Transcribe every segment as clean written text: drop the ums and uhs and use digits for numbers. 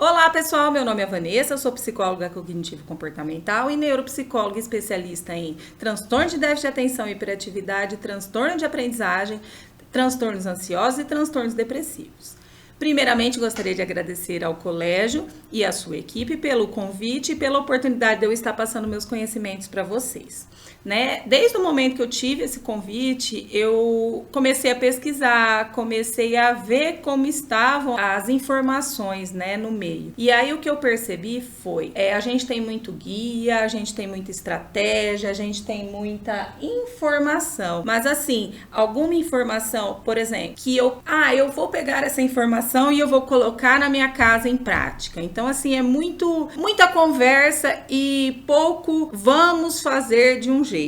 Olá pessoal, meu nome é Vanessa, eu sou psicóloga cognitivo-comportamental e neuropsicóloga especialista em transtorno de déficit de atenção e hiperatividade, transtorno de aprendizagem, transtornos ansiosos e transtornos depressivos. Primeiramente, gostaria de agradecer ao colégio e à sua equipe pelo convite e pela oportunidade de eu estar passando meus conhecimentos para vocês. Desde o momento que eu tive esse convite, eu comecei a pesquisar, comecei a ver como estavam as informações, no meio. E aí o que eu percebi foi, a gente tem muito guia, a gente tem muita estratégia, a gente tem muita informação. Mas assim, alguma informação, por exemplo, que eu vou pegar essa informação e eu vou colocar na minha casa em prática. Então assim, é muita conversa e pouco vamos fazer de um jeito,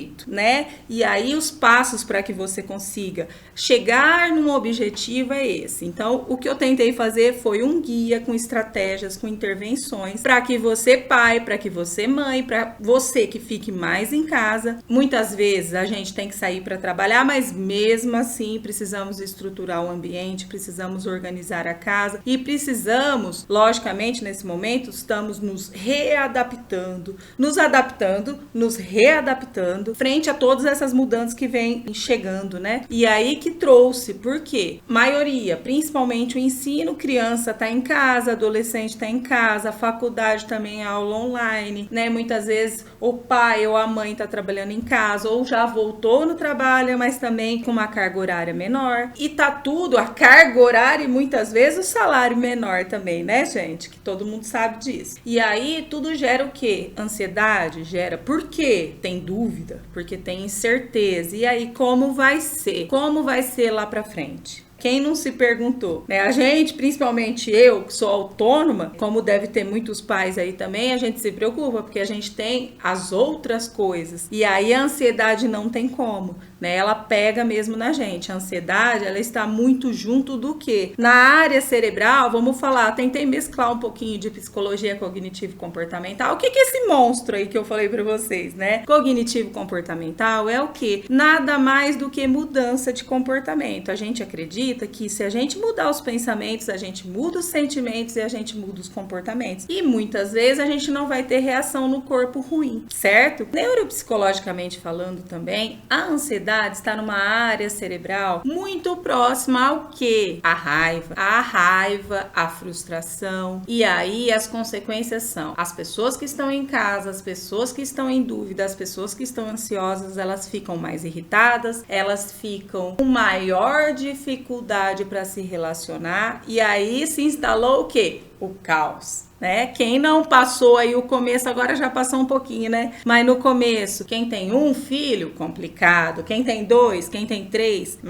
E aí os passos para que você consiga chegar num objetivo é esse. Então, o que eu tentei fazer foi um guia com estratégias, com intervenções, para que você pai, para que você mãe, para você que fique mais em casa. Muitas vezes a gente tem que sair para trabalhar, mas mesmo assim precisamos estruturar o ambiente, precisamos organizar a casa e precisamos, logicamente, nesse momento, estamos nos readaptando, nos adaptando, nos readaptando frente a todas essas mudanças que vêm chegando, E aí que trouxe, por quê? Maioria, principalmente o ensino, criança tá em casa, adolescente tá em casa, a faculdade também é aula online, Muitas vezes o pai ou a mãe tá trabalhando em casa ou já voltou no trabalho, mas também com uma carga horária menor. E tá tudo, a carga horária e muitas vezes o salário menor também, gente? Que todo mundo sabe disso. E aí tudo gera o quê? Ansiedade, gera. Por quê? Tem dúvida, porque tem incerteza. E aí como vai ser? Como vai ser lá pra frente? Quem não se perguntou, A gente, principalmente eu, que sou autônoma, como deve ter muitos pais aí também, a gente se preocupa, porque a gente tem as outras coisas. E aí a ansiedade não tem como, Ela pega mesmo na gente. A ansiedade, ela está muito junto do quê? Na área cerebral, vamos falar, tentei mesclar um pouquinho de psicologia cognitivo-comportamental. O que é esse monstro aí que eu falei pra vocês, Cognitivo-comportamental é o quê? Nada mais do que mudança de comportamento. A gente acredita que se a gente mudar os pensamentos, a gente muda os sentimentos e a gente muda os comportamentos. E muitas vezes a gente não vai ter reação no corpo ruim, certo? Neuropsicologicamente falando também, a ansiedade está numa área cerebral muito próxima ao quê? A raiva, a frustração. E aí as consequências são as pessoas que estão em casa, as pessoas que estão em dúvida, as pessoas que estão ansiosas, elas ficam mais irritadas, elas ficam com maior dificuldade para se relacionar, e aí se instalou o quê? O caos. Quem não passou aí o começo, agora já passou um pouquinho, Mas no começo, quem tem um filho, complicado. Quem tem 2, quem tem 3,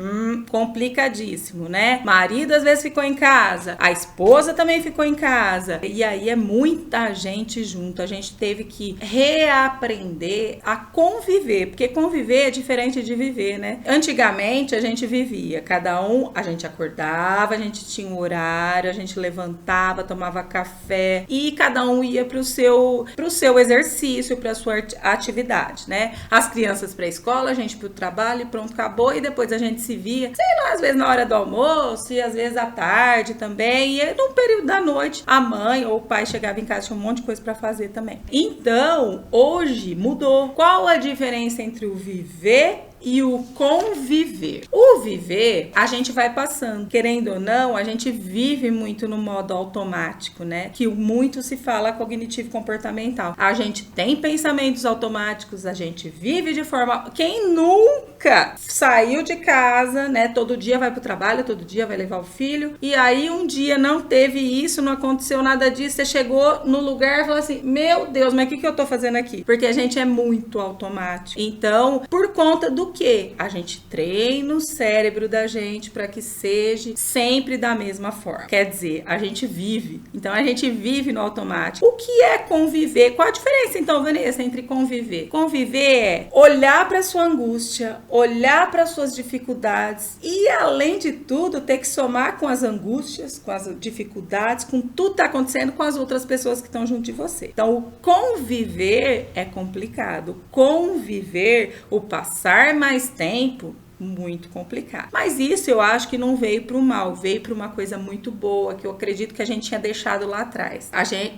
complicadíssimo, Marido às vezes ficou em casa, a esposa também ficou em casa. E aí é muita gente junto. A gente teve que reaprender a conviver, porque conviver é diferente de viver, Antigamente a gente vivia, cada um, a gente acordava, a gente tinha um horário, a gente levantava, tomava café, e cada um ia pro seu exercício, pra sua atividade, As crianças pra escola, a gente pro trabalho e pronto, acabou. E depois a gente se via, sei lá, às vezes na hora do almoço e às vezes à tarde também. E no período da noite, a mãe ou o pai chegava em casa, tinha um monte de coisa pra fazer também. Então, hoje mudou. Qual a diferença entre o viver e o conviver? O viver, a gente vai passando. Querendo ou não, a gente vive muito no modo automático, Que muito se fala cognitivo-comportamental. A gente tem pensamentos automáticos, a gente vive de forma... Quem nunca saiu de casa, Todo dia vai pro trabalho, todo dia vai levar o filho, e aí um dia não teve isso, não aconteceu nada disso, você chegou no lugar e falou assim, meu Deus, mas o que eu tô fazendo aqui? Porque a gente é muito automático. Então, por conta do que? A gente treina o cérebro da gente para que seja sempre da mesma forma. Quer dizer, a gente vive. Então, a gente vive no automático. O que é conviver? Qual a diferença, então, Vanessa, entre conviver? Conviver é olhar para sua angústia, olhar para suas dificuldades e, além de tudo, ter que somar com as angústias, com as dificuldades, com tudo que tá acontecendo com as outras pessoas que estão junto de você. Então, o conviver é complicado. Conviver, o passar mais tempo, muito complicado. Mas isso eu acho que não veio para o mal, veio para uma coisa muito boa, que eu acredito que a gente tinha deixado lá atrás.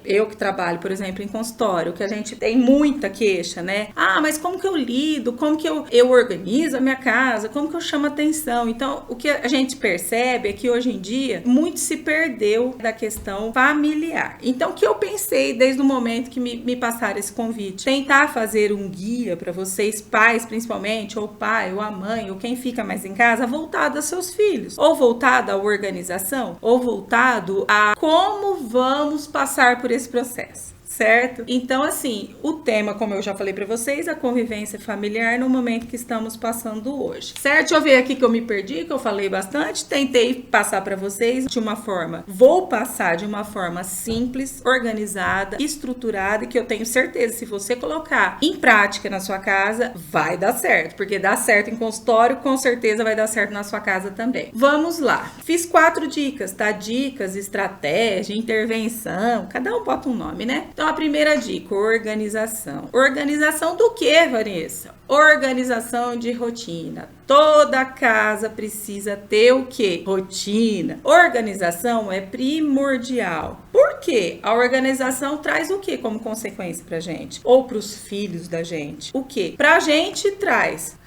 Eu que trabalho, por exemplo, em consultório, que a gente tem muita queixa, né? Ah, mas como que eu lido? Como que eu organizo a minha casa? Como que eu chamo atenção? Então, o que a gente percebe é que hoje em dia, muito se perdeu da questão familiar. Então, o que eu pensei desde o momento que me passaram esse convite? Tentar fazer um guia para vocês, pais principalmente, ou pai, ou a mãe, ou quem fica mais em casa, voltado aos seus filhos, ou voltado à organização, ou voltado a como vamos passar por esse processo. Certo? Então, assim, o tema, como eu já falei pra vocês, a convivência familiar no momento que estamos passando hoje. Certo? Deixa eu ver aqui que eu me perdi, que eu falei bastante. Tentei passar pra vocês de uma forma, vou passar de uma forma simples, organizada, estruturada, que eu tenho certeza, se você colocar em prática na sua casa, vai dar certo. Porque dá certo em consultório, com certeza vai dar certo na sua casa também. Vamos lá. Fiz 4 dicas, tá? Dicas, estratégia, intervenção, cada um bota um nome, né? Então, a primeira dica, organização. Organização do que, Vanessa? Organização de rotina. Toda casa precisa ter o quê? Rotina. Organização é primordial. Por quê? A organização traz o quê como consequência pra gente? Ou pros filhos da gente? O quê? Pra gente traz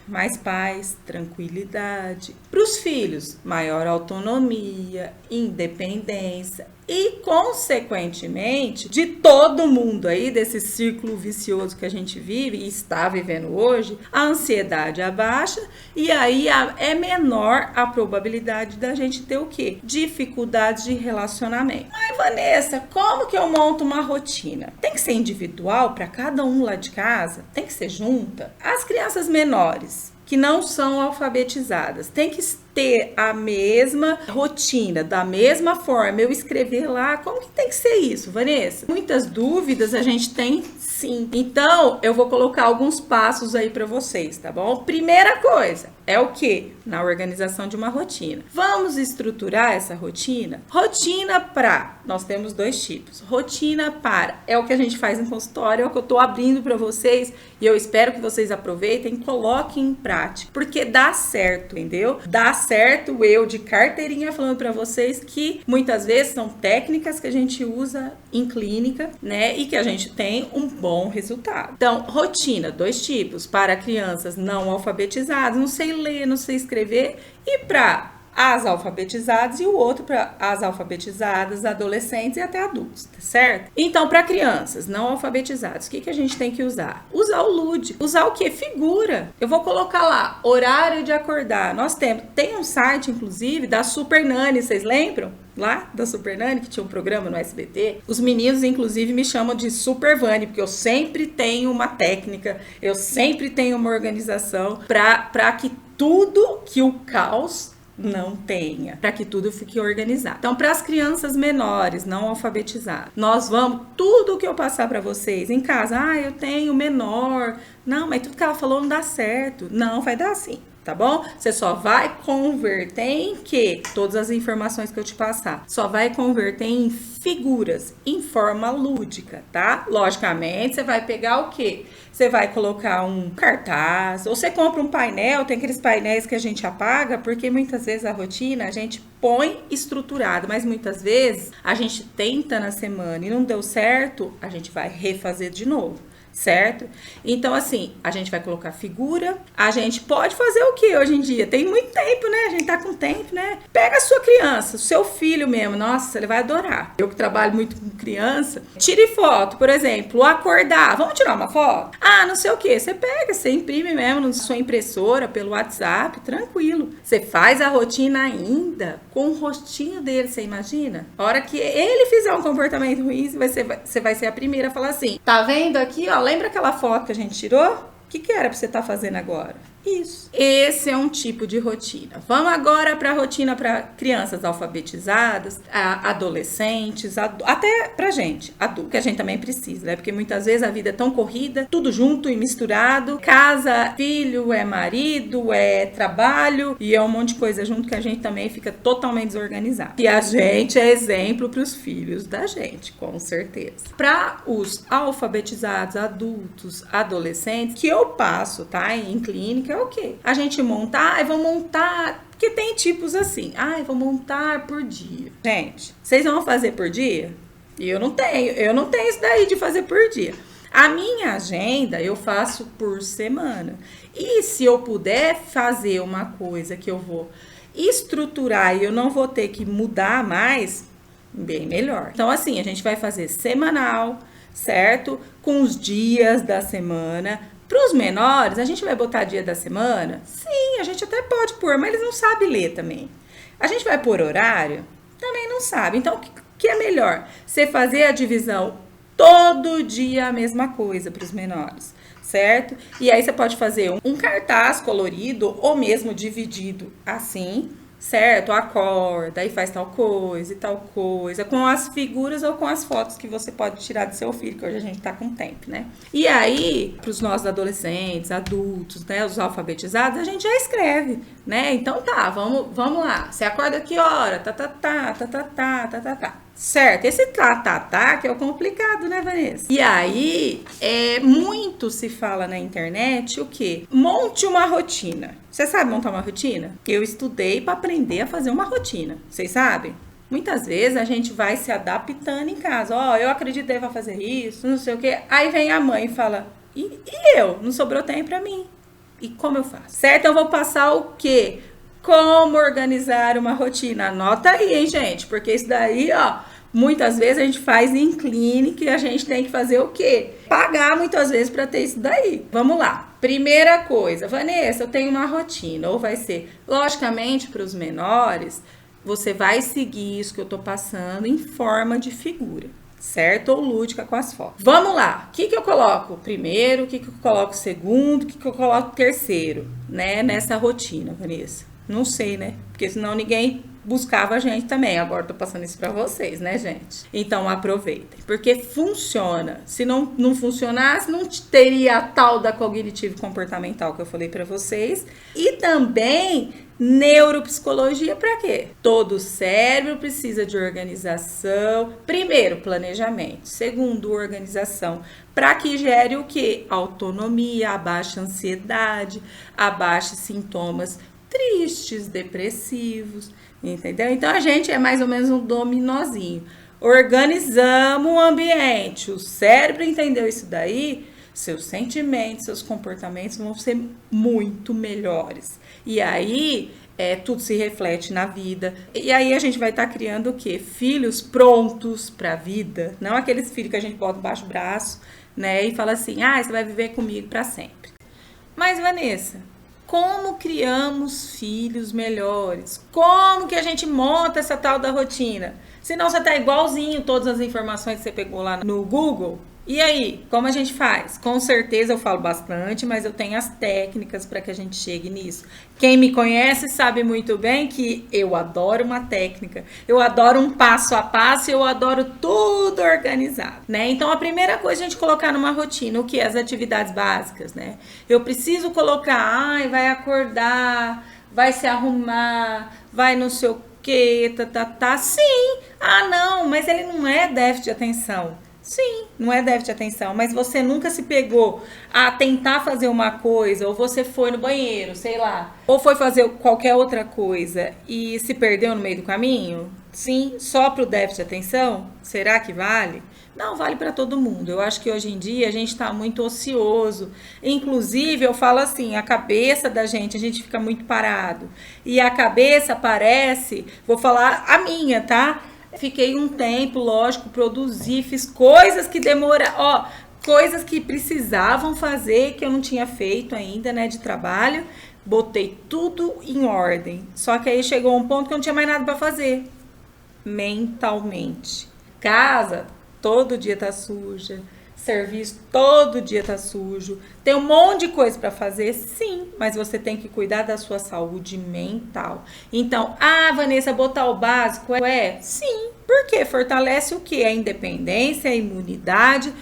mais paz, tranquilidade. Para os filhos, maior autonomia, independência e, consequentemente, de todo mundo aí, desse círculo vicioso que a gente vive e está vivendo hoje, a ansiedade abaixa e aí é menor a probabilidade da gente ter o quê? Dificuldades de relacionamento. Mas, Vanessa, como que eu monto uma rotina? Tem que ser individual para cada um lá de casa? Tem que ser junta? As crianças menores que não são alfabetizadas, tem que ter a mesma rotina, da mesma forma, eu escrever lá, como que tem que ser isso, Vanessa? Muitas dúvidas a gente tem, sim. Então, eu vou colocar alguns passos aí para vocês, tá bom? Primeira coisa, é o que? Na organização de uma rotina. Vamos estruturar essa rotina? Rotina para, nós temos 2 tipos. Rotina para, é o que a gente faz em consultório, é o que eu tô abrindo para vocês e eu espero que vocês aproveitem e coloquem em prática, porque dá certo, entendeu? Dá certo, eu de carteirinha falando para vocês que muitas vezes são técnicas que a gente usa em clínica, né, e que a gente tem um bom resultado. Então, rotina, 2 tipos, para crianças não alfabetizadas, não sei ler, não sei escrever, e para as alfabetizadas e o outro para as alfabetizadas, adolescentes e até adultos, tá certo? Então, para crianças não alfabetizadas, o que a gente tem que usar? Usar o lúdico. Usar o quê? Figura. Eu vou colocar lá, horário de acordar. Nós tem um site, inclusive, da Super Nani, vocês lembram? Lá da Super Nani, que tinha um programa no SBT. Os meninos, inclusive, me chamam de Super Vani, porque eu sempre tenho uma técnica, eu sempre tenho uma organização para que tudo, que o caos não tenha, para que tudo fique organizado. Então, para as crianças menores, não alfabetizadas, nós vamos, tudo que eu passar para vocês em casa, eu tenho menor, não, mas tudo que ela falou não dá certo. Não, vai dar sim. Tá bom? Você só vai converter em que? Todas as informações que eu te passar. Só vai converter em figuras, em forma lúdica, tá? Logicamente, você vai pegar o quê? Você vai colocar um cartaz, ou você compra um painel, tem aqueles painéis que a gente apaga, porque muitas vezes a rotina a gente põe estruturado, mas muitas vezes a gente tenta na semana e não deu certo, a gente vai refazer de novo. Certo? Então, assim, a gente vai colocar figura, a gente pode fazer o que hoje em dia? Tem muito tempo, né? A gente tá com tempo, né? Pega a sua criança, o seu filho mesmo, nossa, ele vai adorar. Eu que trabalho muito com criança, tire foto, por exemplo, acordar, vamos tirar uma foto? Não sei o que, você pega, você imprime mesmo na sua impressora, pelo WhatsApp, tranquilo. Você faz a rotina ainda com o rostinho dele, você imagina? A hora que ele fizer um comportamento ruim, você vai ser a primeira a falar assim, tá vendo aqui, ó? Lembra aquela foto que a gente tirou? O que era pra você estar fazendo agora? Isso. Esse é um tipo de rotina. Vamos agora para a rotina para crianças alfabetizadas, adolescentes, até pra gente, adulto, que a gente também precisa, né? Porque muitas vezes a vida é tão corrida, tudo junto e misturado. Casa, filho, é marido, é trabalho e é um monte de coisa junto que a gente também fica totalmente desorganizado. E a gente é exemplo para os filhos da gente, com certeza. Para os alfabetizados, adultos, adolescentes, que eu passo, tá? Em clínica, o quê? A gente montar, vou montar, porque tem tipos assim, vou montar por dia. Gente, vocês vão fazer por dia? Eu não tenho isso daí de fazer por dia. A minha agenda eu faço por semana. E se eu puder fazer uma coisa que eu vou estruturar e eu não vou ter que mudar mais, bem melhor. Então, assim, a gente vai fazer semanal, certo? Com os dias da semana. Para os menores, a gente vai botar dia da semana? Sim, a gente até pode pôr, mas eles não sabem ler também. A gente vai pôr horário? Também não sabe. Então, o que é melhor? Você fazer a divisão todo dia a mesma coisa para os menores, certo? E aí você pode fazer um cartaz colorido ou mesmo dividido assim, certo? Acorda e faz tal coisa e tal coisa, com as figuras ou com as fotos que você pode tirar do seu filho, que hoje a gente tá com tempo, né? E aí, para os nossos adolescentes, adultos, né, os alfabetizados, a gente já escreve, né? Então tá, vamos lá. Você acorda que hora? Tá. Certo, esse tá, que é o complicado, né, Vanessa? E aí, muito se fala na internet o quê? Monte uma rotina. Você sabe montar uma rotina? Eu estudei para aprender a fazer uma rotina. Vocês sabem? Muitas vezes a gente vai se adaptando em casa. Eu acreditei para fazer isso, não sei o quê. Aí vem a mãe e fala, e eu? Não sobrou tempo para mim. E como eu faço? Certo, eu vou passar o quê? Como organizar uma rotina. Anota aí, hein, gente? Porque isso daí, muitas vezes a gente faz em clínica e a gente tem que fazer o quê? Pagar muitas vezes para ter isso daí. Vamos lá. Primeira coisa, Vanessa, eu tenho uma rotina. Ou vai ser, logicamente, para os menores, você vai seguir isso que eu tô passando em forma de figura, certo? Ou lúdica com as fotos. Vamos lá. O que eu coloco primeiro? O que eu coloco segundo? O que eu coloco terceiro, né? Nessa rotina, Vanessa. Não sei, né? Porque senão ninguém buscava a gente também. Agora tô passando isso pra vocês, né, gente? Então aproveitem, porque funciona. Se não funcionasse, não teria a tal da cognitivo comportamental que eu falei pra vocês. E também neuropsicologia pra quê? Todo cérebro precisa de organização. Primeiro, planejamento. Segundo, organização. Para que gere o quê? Autonomia, abaixe ansiedade, abaixe sintomas tristes, depressivos, entendeu? Então a gente é mais ou menos um dominozinho. Organizamos o ambiente, o cérebro entendeu isso daí, seus sentimentos, seus comportamentos vão ser muito melhores. E aí tudo se reflete na vida. E aí a gente vai estar criando o quê? Filhos prontos para a vida, não aqueles filhos que a gente bota embaixo do braço, né? E fala assim, você vai viver comigo para sempre. Mas, Vanessa, como criamos filhos melhores? Como que a gente monta essa tal da rotina? Senão você tá igualzinho todas as informações que você pegou lá no Google. E aí, como a gente faz? Com certeza eu falo bastante, mas eu tenho as técnicas para que a gente chegue nisso. Quem me conhece sabe muito bem que eu adoro uma técnica, eu adoro um passo a passo, eu adoro tudo organizado, né? Então a primeira coisa é a gente colocar numa rotina, o que? As atividades básicas, né? Eu preciso colocar, vai acordar, vai se arrumar, vai não sei o que, sim. Não, mas ele não é déficit de atenção. Sim, não é déficit de atenção, mas você nunca se pegou a tentar fazer uma coisa, ou você foi no banheiro, sei lá, ou foi fazer qualquer outra coisa e se perdeu no meio do caminho? Sim, só para o déficit de atenção? Será que vale? Não, vale para todo mundo. Eu acho que hoje em dia a gente está muito ocioso. Inclusive, eu falo assim, a cabeça da gente, a gente fica muito parado. E a cabeça parece, vou falar a minha, tá? Fiquei um tempo, lógico, produzi, fiz coisas que demoraram, coisas que precisavam fazer, que eu não tinha feito ainda, né, de trabalho. Botei tudo em ordem. Só que aí chegou um ponto que eu não tinha mais nada para fazer. Mentalmente. Casa, todo dia tá suja. Serviço, todo dia tá sujo. Tem um monte de coisa para fazer, sim, mas você tem que cuidar da sua saúde mental. Então, Vanessa, botar o básico sim, porque fortalece o que? A independência, a imunidade.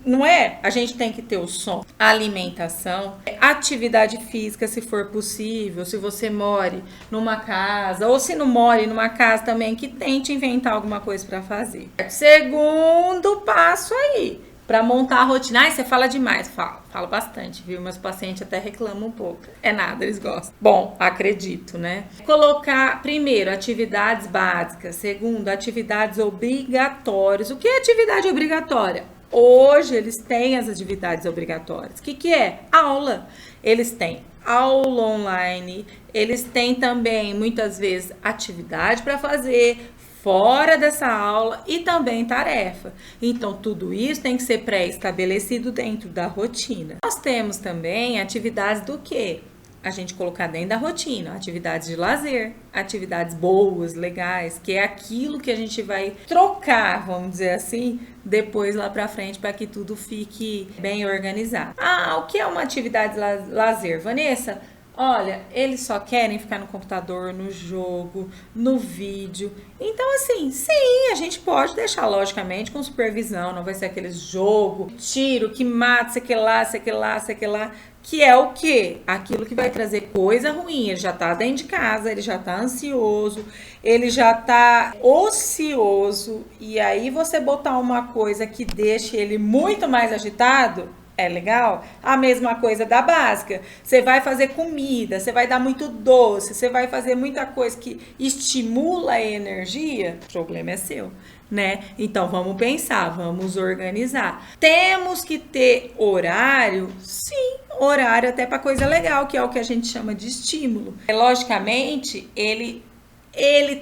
Não é? A gente tem que ter o sono, a alimentação, atividade física, se for possível, se você more numa casa, ou se não more numa casa também, que tente inventar alguma coisa para fazer. Segundo passo aí, para montar a rotina. Ai, você fala demais. Falo bastante, viu? Meus pacientes até reclamam um pouco. É nada, eles gostam. Bom, acredito, né? Colocar, primeiro, atividades básicas. Segundo, atividades obrigatórias. O que é atividade obrigatória? Hoje, eles têm as atividades obrigatórias. O que é? Aula. Eles têm aula online, eles têm também, muitas vezes, atividade para fazer fora dessa aula e também tarefa. Então, tudo isso tem que ser pré-estabelecido dentro da rotina. Nós temos também atividades do quê? A gente colocar dentro da rotina, atividades de lazer, atividades boas, legais, que é aquilo que a gente vai trocar, vamos dizer assim, depois lá pra frente, para que tudo fique bem organizado. O que é uma atividade de lazer, Vanessa? Olha, eles só querem ficar no computador, no jogo, no vídeo. Então, assim, sim, a gente pode deixar, logicamente, com supervisão. Não vai ser aquele jogo, tiro, que mata, sei que lá, que é o quê? Aquilo que vai trazer coisa ruim. Ele já tá dentro de casa, ele já tá ansioso, ele já tá ocioso. E aí, você botar uma coisa que deixe ele muito mais agitado, é legal? A mesma coisa da básica. Você vai fazer comida, você vai dar muito doce, você vai fazer muita coisa que estimula a energia, o problema é seu, né? Então vamos pensar, vamos organizar. Temos que ter horário? Sim, horário até para coisa legal, que é o que a gente chama de estímulo. Logicamente, ele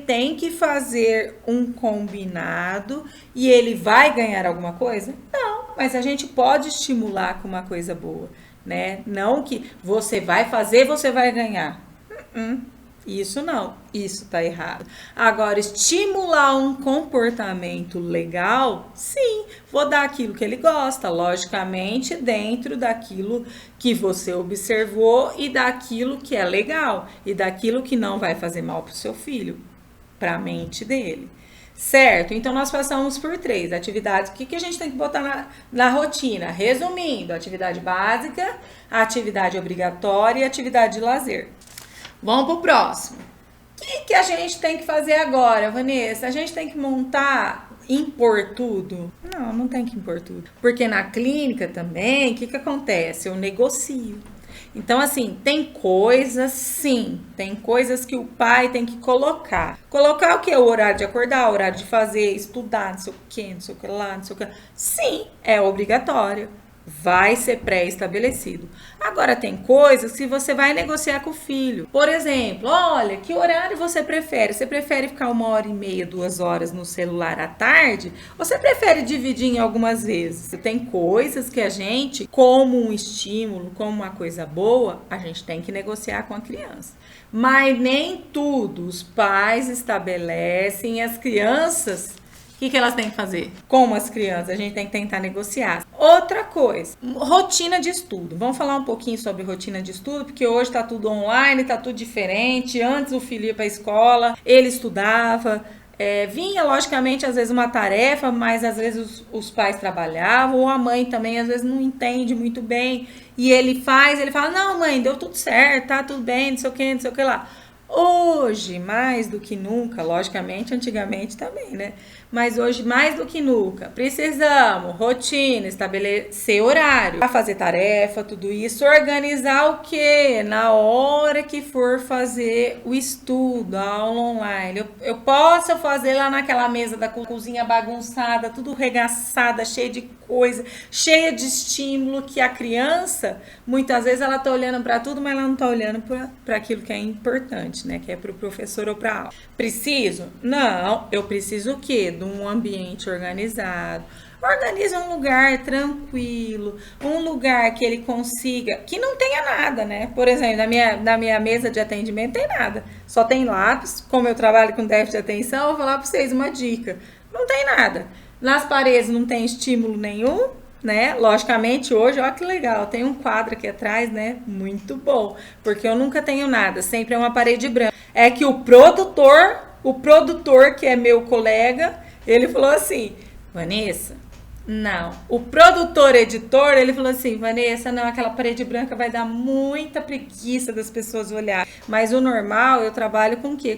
tem que fazer um combinado e ele vai ganhar alguma coisa? Não, mas a gente pode estimular com uma coisa boa, né? Não que você vai fazer, você vai ganhar. Isso não, isso tá errado. Agora, estimular um comportamento legal, sim, vou dar aquilo que ele gosta, logicamente, dentro daquilo que você observou e daquilo que é legal e daquilo que não vai fazer mal pro seu filho, pra mente dele. Certo? Então, nós passamos por 3 atividades. O que a gente tem que botar na rotina? Resumindo, atividade básica, atividade obrigatória e atividade de lazer. Vamos pro próximo. O que a gente tem que fazer agora, Vanessa? A gente tem que montar, impor tudo? Não tem que impor tudo. Porque na clínica também, o que acontece? Eu negocio. Então, assim, tem coisas, sim, tem coisas que o pai tem que colocar. Colocar o quê? O horário de acordar, o horário de fazer, estudar, não sei o quê, não sei o que lá, não sei o que. Sim, é obrigatório. Vai ser pré-estabelecido. Agora, tem coisas que você vai negociar com o filho. Por exemplo, olha, que horário você prefere? Você prefere ficar 1h30, 2 horas no celular à tarde? Ou você prefere dividir em algumas vezes? Tem coisas que a gente, como um estímulo, como uma coisa boa, a gente tem que negociar com a criança. Mas nem tudo os pais estabelecem, as crianças... O que elas têm que fazer? Como as crianças, a gente tem que tentar negociar. Outra coisa, rotina de estudo. Vamos falar um pouquinho sobre rotina de estudo, porque hoje tá tudo online, tá tudo diferente. Antes o filho ia para a escola, ele estudava. Vinha, logicamente, às vezes uma tarefa, mas às vezes os pais trabalhavam, ou a mãe também, às vezes, não entende muito bem. E ele fala, não, mãe, deu tudo certo, tá tudo bem, não sei o que lá. Hoje, mais do que nunca, logicamente, antigamente também, né? Mas hoje, mais do que nunca, precisamos, rotina, estabelecer horário, para fazer tarefa, tudo isso, organizar o quê? Na hora que for fazer o estudo, a aula online. Eu posso fazer lá naquela mesa da cozinha bagunçada, tudo regaçada, cheia de coisa, cheia de estímulo, que a criança, muitas vezes, ela tá olhando para tudo, mas ela não tá olhando para aquilo que é importante, né? Que é para o professor ou para a aula. Preciso? Não, eu preciso o quê? De um ambiente organizado. Organize um lugar tranquilo, um lugar que ele consiga, que não tenha nada, né? Por exemplo, na minha mesa de atendimento tem nada, só tem lápis. Como eu trabalho com déficit de atenção, eu vou falar para vocês uma dica: não tem nada. Nas paredes não tem estímulo nenhum, né? Logicamente, hoje, olha que legal, tem um quadro aqui atrás, né? Muito bom, porque eu nunca tenho nada, sempre é uma parede branca. É que o produtor, que é meu colega, ele falou assim: Vanessa, não. O produtor, editor, ele falou assim: Vanessa, não, aquela parede branca vai dar muita preguiça das pessoas olharem. Mas o normal, eu trabalho com o quê?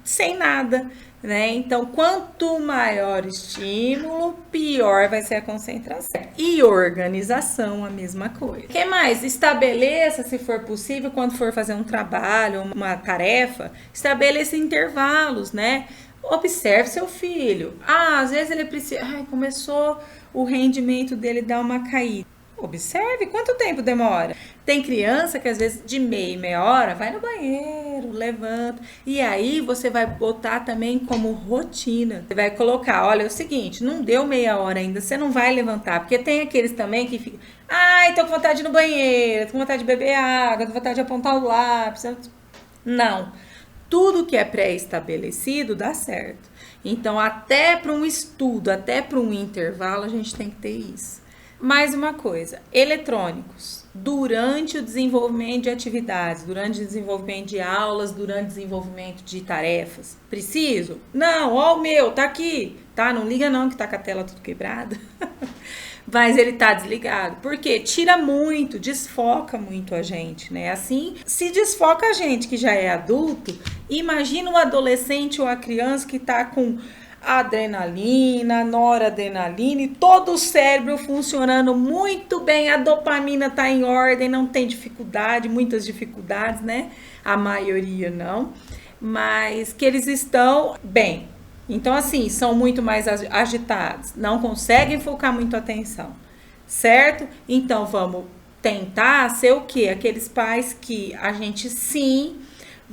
Sem nada. né? Então, quanto maior estímulo, pior vai ser a concentração. E organização, a mesma coisa. O que mais? Estabeleça, se for possível, quando for fazer um trabalho, uma tarefa, estabeleça intervalos, né? Observe seu filho. Às vezes ele precisa... começou o rendimento dele dar uma caída. Observe quanto tempo demora. Tem criança que às vezes de meia hora vai no banheiro, levanta. E aí você vai botar também como rotina. Você vai colocar, olha, é o seguinte, não deu meia hora ainda, você não vai levantar. Porque tem aqueles também que ficam, tô com vontade de ir no banheiro, tô com vontade de beber água, tô com vontade de apontar o lápis. Não. Tudo que é pré-estabelecido dá certo. Então, até para um estudo, até para um intervalo, a gente tem que ter isso. Mais uma coisa, eletrônicos, durante o desenvolvimento de atividades, durante o desenvolvimento de aulas, durante o desenvolvimento de tarefas. Preciso? Não, ó o meu, tá aqui. Tá? Não liga não que tá com a tela tudo quebrada. Mas ele tá desligado. Por quê? Tira muito, desfoca muito a gente, né? Assim, se desfoca a gente que já é adulto, imagina um adolescente ou a criança que tá com adrenalina, noradrenalina e todo o cérebro funcionando muito bem, a dopamina tá em ordem, não tem dificuldade, muitas dificuldades, né? A maioria não, mas que eles estão bem. Então, assim, são muito mais agitados, não conseguem focar muito a atenção, certo? Então, vamos tentar ser o quê? Aqueles pais que a gente sim...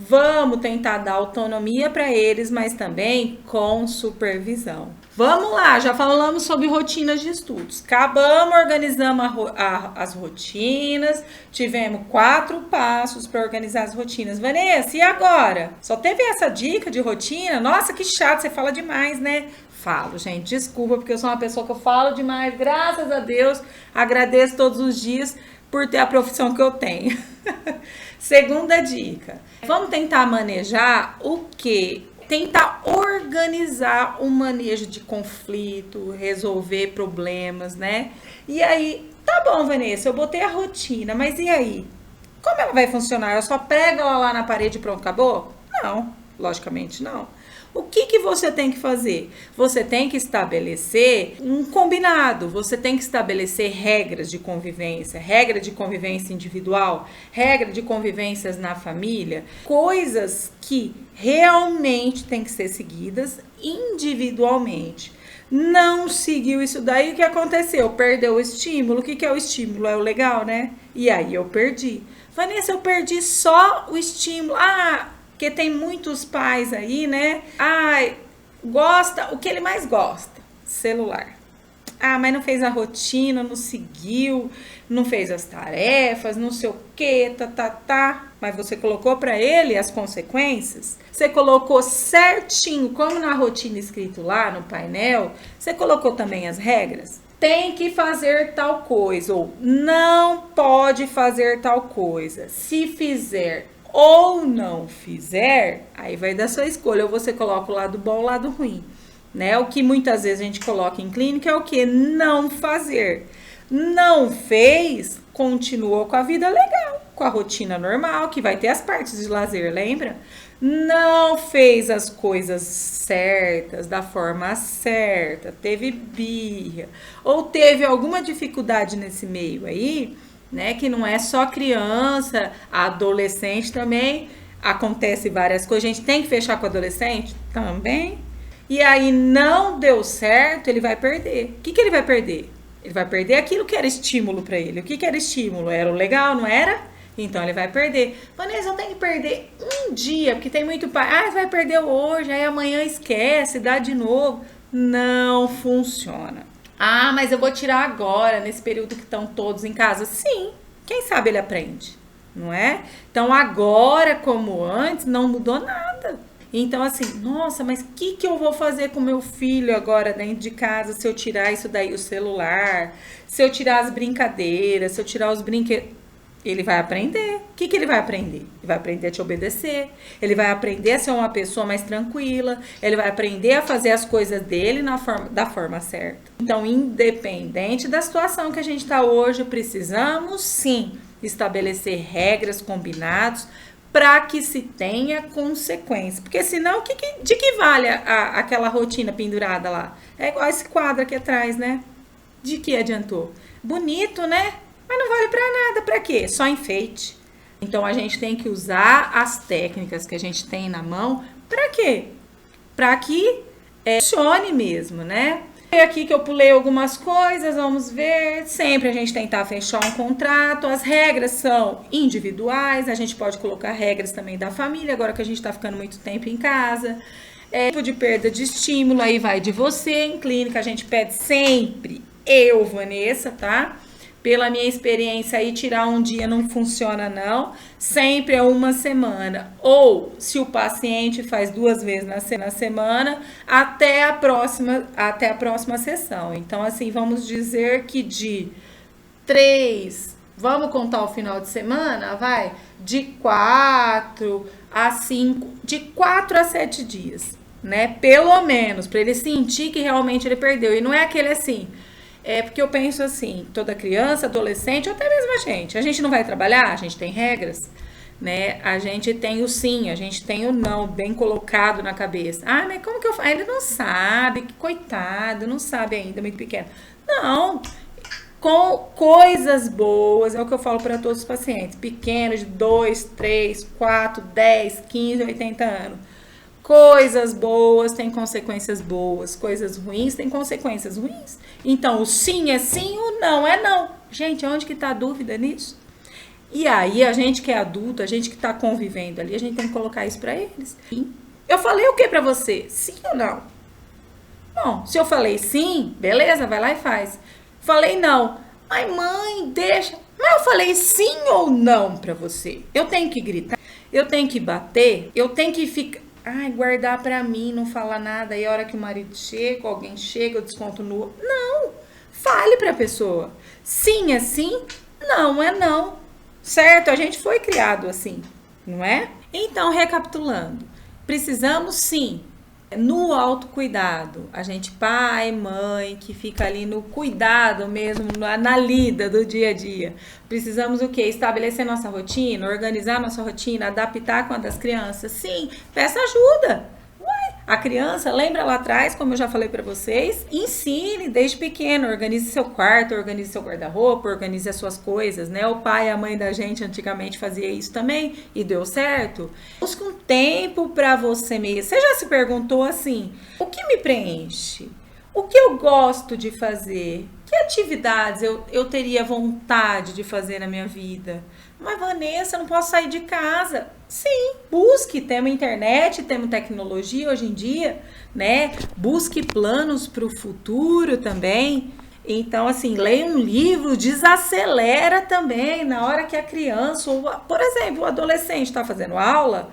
Vamos tentar dar autonomia para eles, mas também com supervisão. Vamos lá, já falamos sobre rotinas de estudos. Acabamos, organizamos as rotinas, tivemos 4 passos para organizar as rotinas. Vanessa, e agora? Só teve essa dica de rotina? Nossa, que chato, você fala demais, né? Falo, gente, desculpa, porque eu sou uma pessoa que eu falo demais, graças a Deus, agradeço todos os dias por ter a profissão que eu tenho. Segunda dica, vamos tentar manejar o quê? Tentar organizar o manejo de conflito, resolver problemas, né? E aí, tá bom, Vanessa, eu botei a rotina, mas e aí? Como ela vai funcionar? Eu só prego ela lá na parede e pronto, acabou? Não, logicamente não. O que você tem que fazer? Você tem que estabelecer um combinado, você tem que estabelecer regras de convivência, regra de convivência individual, regra de convivências na família, coisas que realmente têm que ser seguidas individualmente. Não seguiu isso daí, o que aconteceu? Perdeu o estímulo. O que é o estímulo? É o legal, né? E aí eu perdi. Vanessa, eu perdi só o estímulo. Porque tem muitos pais aí, né? Gosta, o que ele mais gosta? Celular. Mas não fez a rotina, não seguiu, não fez as tarefas, não sei o que, Mas você colocou para ele as consequências? Você colocou certinho, como na rotina escrito lá no painel, você colocou também as regras? Tem que fazer tal coisa, ou não pode fazer tal coisa. Se fizer ou não fizer, aí vai da sua escolha, ou você coloca o lado bom ou o lado ruim, né? O que muitas vezes a gente coloca em clínica é o que? Não fazer. Não fez, continuou com a vida legal, com a rotina normal, que vai ter as partes de lazer, lembra? Não fez as coisas certas, da forma certa, teve birra, ou teve alguma dificuldade nesse meio aí, né, que não é só criança, adolescente também, acontece várias coisas, a gente tem que fechar com o adolescente também, e aí não deu certo, ele vai perder. O que ele vai perder? Ele vai perder aquilo que era estímulo para ele. O que era estímulo? Era o legal, não era? Então ele vai perder. Vanessa, eu tenho que perder um dia, porque tem muito pai, vai perder hoje, aí amanhã esquece, dá de novo. Não funciona. Mas eu vou tirar agora, nesse período que estão todos em casa. Sim, quem sabe ele aprende, não é? Então agora, como antes, não mudou nada. Então assim, nossa, mas o que eu vou fazer com meu filho agora dentro de casa se eu tirar isso daí, o celular, se eu tirar as brincadeiras, se eu tirar os brinquedos? Ele vai aprender. O que ele vai aprender? Ele vai aprender a te obedecer. Ele vai aprender a ser uma pessoa mais tranquila. Ele vai aprender a fazer as coisas dele da forma certa. Então, independente da situação que a gente está hoje, precisamos sim estabelecer regras, combinados para que se tenha consequência. Porque senão, de que vale aquela rotina pendurada lá? É igual esse quadro aqui atrás, né? De que adiantou? Bonito, né? Mas não vale para nada. Para quê? Só enfeite. Então, a gente tem que usar as técnicas que a gente tem na mão. Para quê? Para que funcione mesmo, né? Aqui que eu pulei algumas coisas, vamos ver. Sempre a gente tentar fechar um contrato. As regras são individuais, a gente pode colocar regras também da família, agora que a gente está ficando muito tempo em casa. Tipo de perda de estímulo, aí vai de você. Em clínica, a gente pede sempre, eu, Vanessa, tá? Pela minha experiência aí, tirar um dia não funciona não, sempre é uma semana, ou se o paciente faz 2 vezes na semana, até a próxima sessão. Então, assim, vamos dizer que de 3, vamos contar o final de semana, vai? De 4 a 5, de 4 a 7 dias, né? Pelo menos, para ele sentir que realmente ele perdeu, e não é aquele assim... porque eu penso assim, toda criança, adolescente, ou até mesmo a gente não vai trabalhar, a gente tem regras, né? A gente tem o sim, a gente tem o não, bem colocado na cabeça. Ah, mas como que eu faço? Ele não sabe, que coitado, não sabe ainda, muito pequeno. Não, com coisas boas, é o que eu falo para todos os pacientes, pequenos de 2, 3, 4, 10, 15, 80 anos. Coisas boas têm consequências boas, coisas ruins têm consequências ruins. Então, o sim é sim, o não é não. Gente, onde que tá a dúvida nisso? E aí, a gente que é adulto, a gente que tá convivendo ali, a gente tem que colocar isso pra eles. Eu falei o que pra você? Sim ou não? Bom, se eu falei sim, beleza, vai lá e faz. Falei não. Ai, mãe, deixa. Mas eu falei sim ou não pra você? Eu tenho que gritar, eu tenho que bater, eu tenho que ficar... Ai, guardar pra mim, não falar nada. E a hora que o marido chega, alguém chega, eu desconto no... Não, fale pra pessoa. Sim é sim, não é não. Certo? A gente foi criado assim, não é? Então, recapitulando. Precisamos sim, no autocuidado. A gente, pai, mãe, que fica ali no cuidado mesmo, na lida do dia a dia. Precisamos o quê? Estabelecer nossa rotina, organizar nossa rotina, adaptar com a das crianças. Sim, peça ajuda. A criança, lembra lá atrás, como eu já falei para vocês, ensine desde pequeno, organize seu quarto, organize seu guarda-roupa, organize as suas coisas, né? O pai e a mãe da gente antigamente fazia isso também e deu certo. Busca um tempo para você mesmo. Você já se perguntou assim, o que me preenche? O que eu gosto de fazer? Que atividades eu teria vontade de fazer na minha vida? Mas, Vanessa, eu não posso sair de casa. Sim, busque. Temos internet, temos tecnologia hoje em dia, né? Busque planos para o futuro também. Então, assim, leia um livro, desacelera também na hora que a criança, ou, por exemplo, o adolescente está fazendo aula,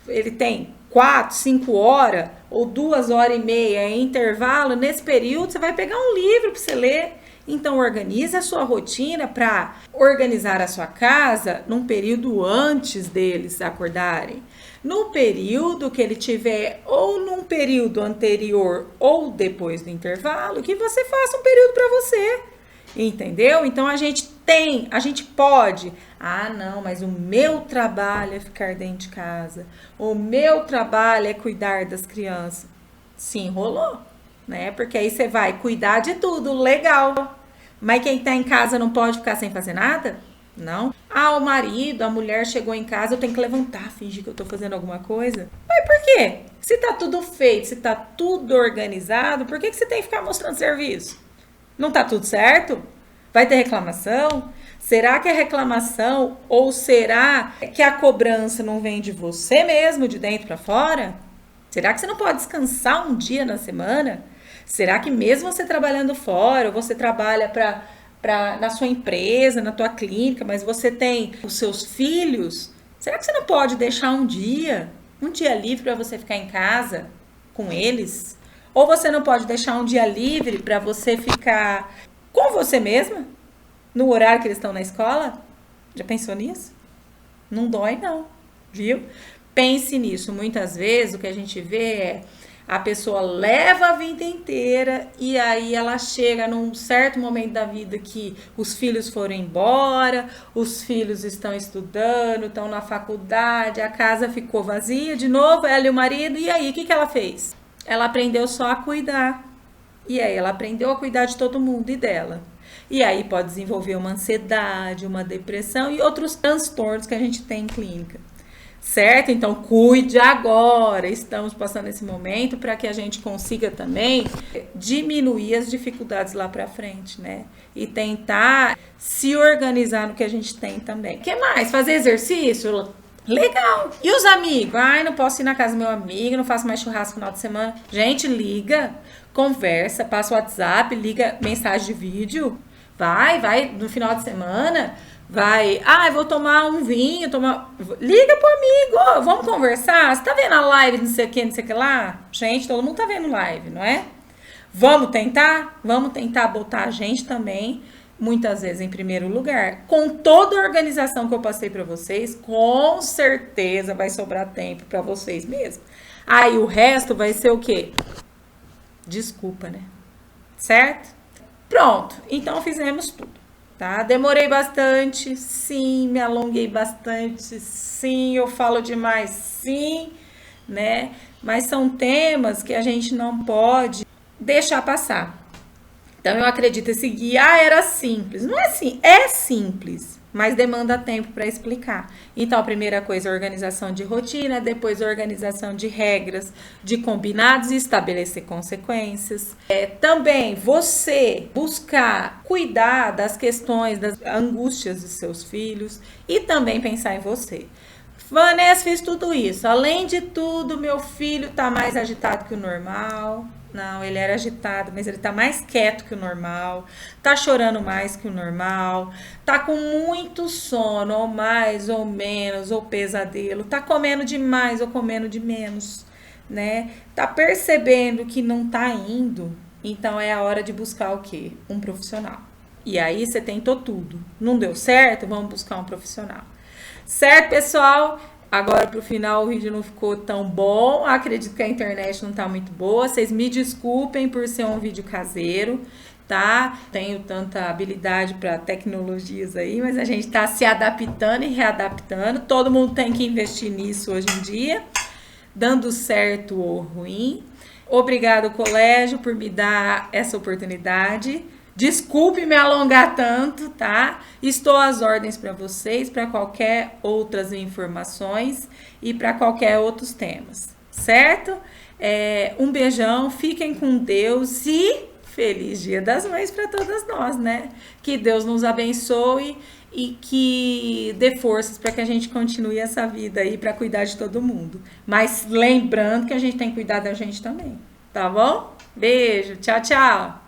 ele tem 4, 5 horas ou 2 horas e meia em intervalo. Nesse período, você vai pegar um livro para você ler. Então, organize a sua rotina para organizar a sua casa num período antes deles acordarem. No período que ele tiver, ou num período anterior ou depois do intervalo, que você faça um período para você. Entendeu? Então, a gente pode. Ah, não, mas o meu trabalho é ficar dentro de casa. O meu trabalho é cuidar das crianças. Se enrolou, né? Porque aí você vai cuidar de tudo, legal. Mas quem tá em casa não pode ficar sem fazer nada? Não. Ah, o marido, a mulher chegou em casa, eu tenho que levantar, fingir que eu tô fazendo alguma coisa. Mas por quê? Se tá tudo feito, se tá tudo organizado, por que você tem que ficar mostrando serviço? Não tá tudo certo? Vai ter reclamação? Será que é reclamação ou será que a cobrança não vem de você mesmo, de dentro para fora? Será que você não pode descansar um dia na semana? Será que mesmo você trabalhando fora, ou você trabalha na sua empresa, na tua clínica, mas você tem os seus filhos, será que você não pode deixar um dia livre para você ficar em casa com eles? Ou você não pode deixar um dia livre para você ficar com você mesma, no horário que eles estão na escola? Já pensou nisso? Não dói não, viu? Pense nisso. Muitas vezes o que a gente vê é A pessoa leva a vida inteira e aí ela chega num certo momento da vida que os filhos foram embora, os filhos estão estudando, estão na faculdade, a casa ficou vazia de novo, ela e o marido, e aí o que ela fez? Ela aprendeu só a cuidar. E aí ela aprendeu a cuidar de todo mundo e dela. E aí pode desenvolver uma ansiedade, uma depressão e outros transtornos que a gente tem em clínica. Certo? Então, cuide agora. Estamos passando esse momento para que a gente consiga também diminuir as dificuldades lá para frente, né? E tentar se organizar no que a gente tem também. O que mais? Fazer exercício? Legal. E os amigos? Ai, não posso ir na casa do meu amigo, não faço mais churrasco no final de semana. Gente, liga, conversa, passa o WhatsApp, liga mensagem de vídeo. Vai no final de semana. Vai, eu vou tomar um vinho, liga pro amigo, vamos conversar, você tá vendo a live, não sei o que lá? Gente, todo mundo tá vendo live, não é? Vamos tentar botar a gente também, muitas vezes em primeiro lugar. Com toda a organização que eu passei pra vocês, com certeza vai sobrar tempo pra vocês mesmo. Aí o resto vai ser o quê? Desculpa, né? Certo? Pronto, então fizemos tudo. Tá? Demorei bastante, sim, me alonguei bastante, sim, eu falo demais, sim, né? Mas são temas que a gente não pode deixar passar. Então eu acredito esse guia era simples. Não é assim, é simples, mas demanda tempo para explicar. Então a primeira coisa é a organização de rotina, depois a organização de regras, de combinados e estabelecer consequências. Também você buscar cuidar das questões, das angústias dos seus filhos e também pensar em você. Vanessa, fiz tudo isso. Além de tudo, meu filho tá mais agitado que o normal. Não, ele era agitado, mas ele tá mais quieto que o normal, tá chorando mais que o normal, tá com muito sono, ou mais, ou menos, ou pesadelo, tá comendo demais ou comendo de menos, né? Tá percebendo que não tá indo, então é a hora de buscar o quê? Um profissional. E aí você tentou tudo, não deu certo? Vamos buscar um profissional. Certo, pessoal? Agora pro final o vídeo não ficou tão bom, acredito que a internet não tá muito boa, vocês me desculpem por ser um vídeo caseiro, tá? Tenho tanta habilidade para tecnologias aí, mas a gente tá se adaptando e readaptando, todo mundo tem que investir nisso hoje em dia, dando certo ou ruim. Obrigado, colégio, por me dar essa oportunidade. Desculpe me alongar tanto, tá? Estou às ordens para vocês, para qualquer outras informações e para qualquer outros temas, certo? Um beijão, fiquem com Deus e feliz Dia das Mães para todas nós, né? Que Deus nos abençoe e que dê forças para que a gente continue essa vida aí para cuidar de todo mundo. Mas lembrando que a gente tem que cuidar da gente também, tá bom? Beijo, tchau, tchau!